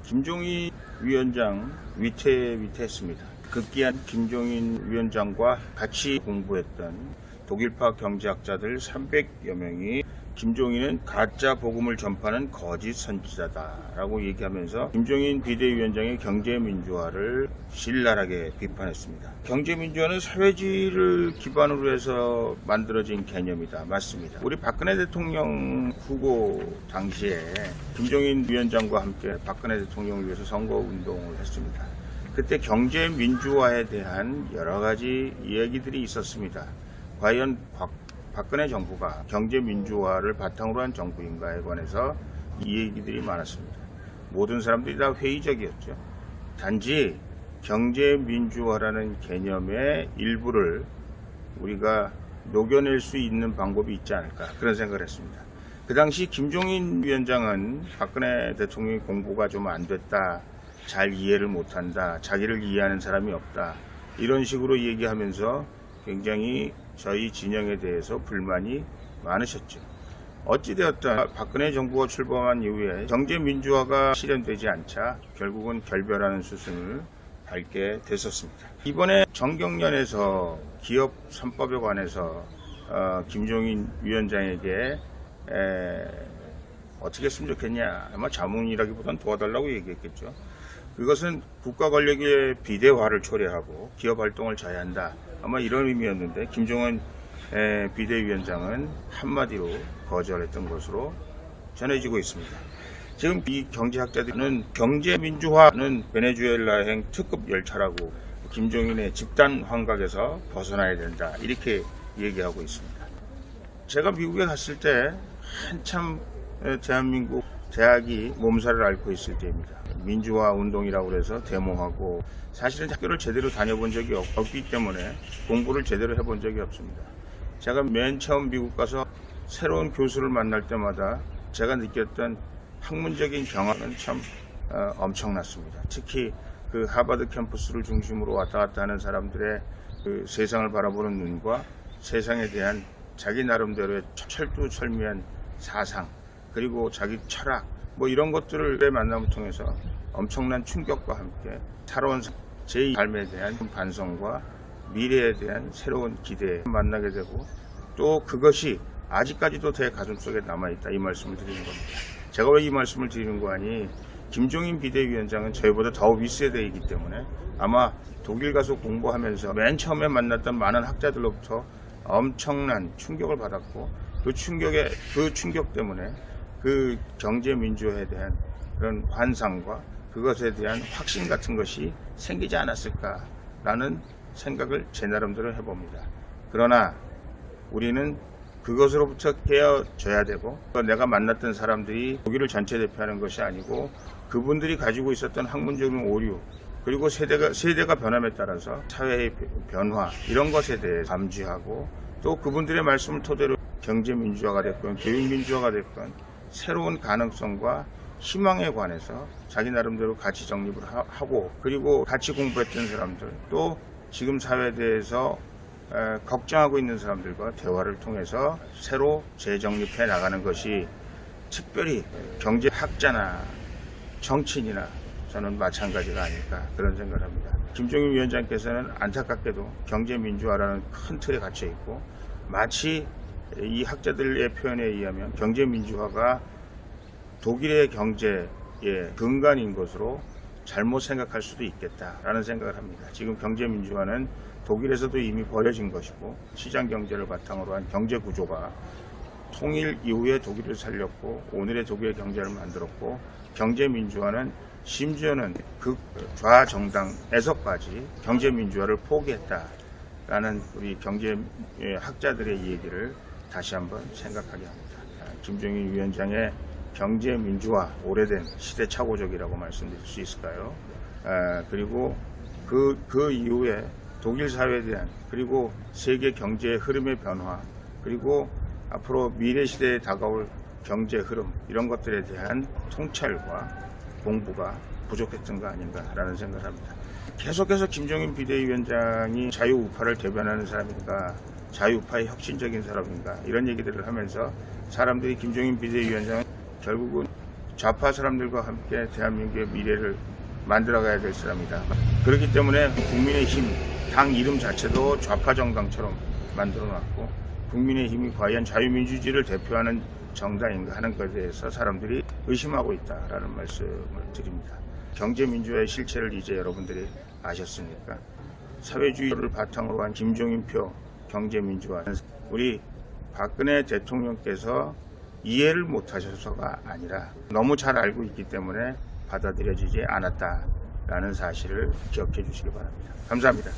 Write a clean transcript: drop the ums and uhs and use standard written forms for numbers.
김종인 위원장 위태했습니다. 급기한 김종인 위원장과 같이 공부했던 독일파 경제학자들 300여 명이 김종인은 가짜 복음을 전파하는 거짓 선지자다라고 얘기하면서 김종인 비대위원장의 경제민주화를 신랄하게 비판했습니다. 경제민주화는 사회주의를 기반으로 해서 만들어진 개념이다. 맞습니다. 우리 박근혜 대통령 후보 당시에 김종인 위원장과 함께 박근혜 대통령을 위해서 선거운동을 했습니다. 그때 경제민주화에 대한 여러 가지 이야기들이 있었습니다. 과연 박근혜 정부가 경제민주화를 바탕으로 한 정부인가에 관해서 이 얘기들이 많았습니다. 모든 사람들이 다 회의적이었죠. 단지 경제민주화라는 개념의 일부를 우리가 녹여낼 수 있는 방법이 있지 않을까 그런 생각을 했습니다. 그 당시 김종인 위원장은 박근혜 대통령의 공부가 좀 안 됐다, 잘 이해를 못한다, 자기를 이해하는 사람이 없다, 이런 식으로 얘기하면서 굉장히 저희 진영에 대해서 불만이 많으셨죠. 어찌되었든 박근혜 정부가 출범한 이후에 경제민주화가 실현되지 않자 결국은 결별하는 수순을 밟게 됐었습니다. 이번에 정경련에서 기업 3법에 관해서 김종인 위원장에게 어떻게 했으면 좋겠냐, 아마 자문이라기보다는 도와달라고 얘기했겠죠. 그것은 국가 권력의 비대화를 초래하고 기업 활동을 자해한다, 아마 이런 의미였는데 김종인 비대위원장은 한마디로 거절했던 것으로 전해지고 있습니다. 지금 이 경제학자들은 경제민주화는 베네수엘라행 특급 열차라고 김종인의 집단 환각에서 벗어나야 된다, 이렇게 얘기하고 있습니다. 제가 미국에 갔을 때 한참 대한민국 대학이 몸살을 앓고 있을 때입니다. 민주화 운동이라고 해서 데모하고, 사실은 학교를 제대로 다녀본 적이 없기 때문에 공부를 제대로 해본 적이 없습니다. 제가 맨 처음 미국 가서 새로운 교수를 만날 때마다 제가 느꼈던 학문적인 경험은 참 엄청났습니다. 특히 그 하버드 캠퍼스를 중심으로 왔다 갔다 하는 사람들의 그 세상을 바라보는 눈과 세상에 대한 자기 나름대로의 철두철미한 사상, 그리고 자기 철학, 뭐 이런 것들을 만남을 통해서 엄청난 충격과 함께 살아온 제 삶에 대한 반성과 미래에 대한 새로운 기대에 만나게 되고, 또 그것이 아직까지도 제 가슴속에 남아있다, 이 말씀을 드리는 겁니다. 제가 왜 이 말씀을 드리는 거 아니, 김종인 비대위원장은 저희보다 더 윗세대이기 때문에 아마 독일 가서 공부하면서 맨 처음에 만났던 많은 학자들로부터 엄청난 충격을 받았고, 그 충격 때문에 그 경제민주화에 대한 그런 환상과 그것에 대한 확신 같은 것이 생기지 않았을까라는 생각을 제 나름대로 해봅니다. 그러나 우리는 그것으로부터 깨어져야 되고, 내가 만났던 사람들이 독일을 전체 대표하는 것이 아니고 그분들이 가지고 있었던 학문적인 오류, 그리고 세대가 변함에 따라서 사회의 변화, 이런 것에 대해 감지하고, 또 그분들의 말씀을 토대로 경제민주화가 됐건 교육민주화가 됐건 새로운 가능성과 희망에 관해서 자기 나름대로 가치 정립을 하고, 그리고 같이 공부했던 사람들, 또 지금 사회에 대해서 걱정하고 있는 사람들과 대화를 통해서 새로 재정립해 나가는 것이 특별히 경제학자나 정치인이나 저는 마찬가지가 아닐까, 그런 생각을 합니다. 김종인 위원장께서는 안타깝게도 경제민주화라는 큰 틀에 갇혀 있고, 마치 이 학자들의 표현에 의하면 경제민주화가 독일의 경제의 근간인 것으로 잘못 생각할 수도 있겠다라는 생각을 합니다. 지금 경제민주화는 독일에서도 이미 벌어진 것이고, 시장경제를 바탕으로 한 경제구조가 통일 이후에 독일을 살렸고 오늘의 독일의 경제를 만들었고, 경제민주화는 심지어는 그 좌정당에서까지 경제민주화를 포기했다라는 우리 경제학자들의 얘기를 다시 한번 생각하게 합니다. 김종인 위원장의 경제민주화, 오래된 시대착오적이라고 말씀드릴 수 있을까요? 그리고 그 이후에 독일 사회에 대한, 그리고 세계 경제의 흐름의 변화, 그리고 앞으로 미래 시대에 다가올 경제 흐름, 이런 것들에 대한 통찰과 공부가 부족했던 거 아닌가라는 생각을 합니다. 계속해서 김종인 비대위원장이 자유우파를 대변하는 사람인가, 자유우파의 혁신적인 사람인가, 이런 얘기들을 하면서 사람들이 김종인 비대위원장은 결국은 좌파 사람들과 함께 대한민국의 미래를 만들어가야 될 사람이다. 그렇기 때문에 국민의힘 당 이름 자체도 좌파 정당처럼 만들어놨고 국민의힘이 과연 자유민주주의를 대표하는 정당인가 하는 것에 대해서 사람들이 의심하고 있다라는 말씀을 드립니다. 경제민주화의 실체를 이제 여러분들이 아셨으니까 사회주의를 바탕으로 한 김종인표 경제민주화는 우리 박근혜 대통령께서 이해를 못하셔서가 아니라 너무 잘 알고 있기 때문에 받아들여지지 않았다라는 사실을 기억해 주시기 바랍니다. 감사합니다.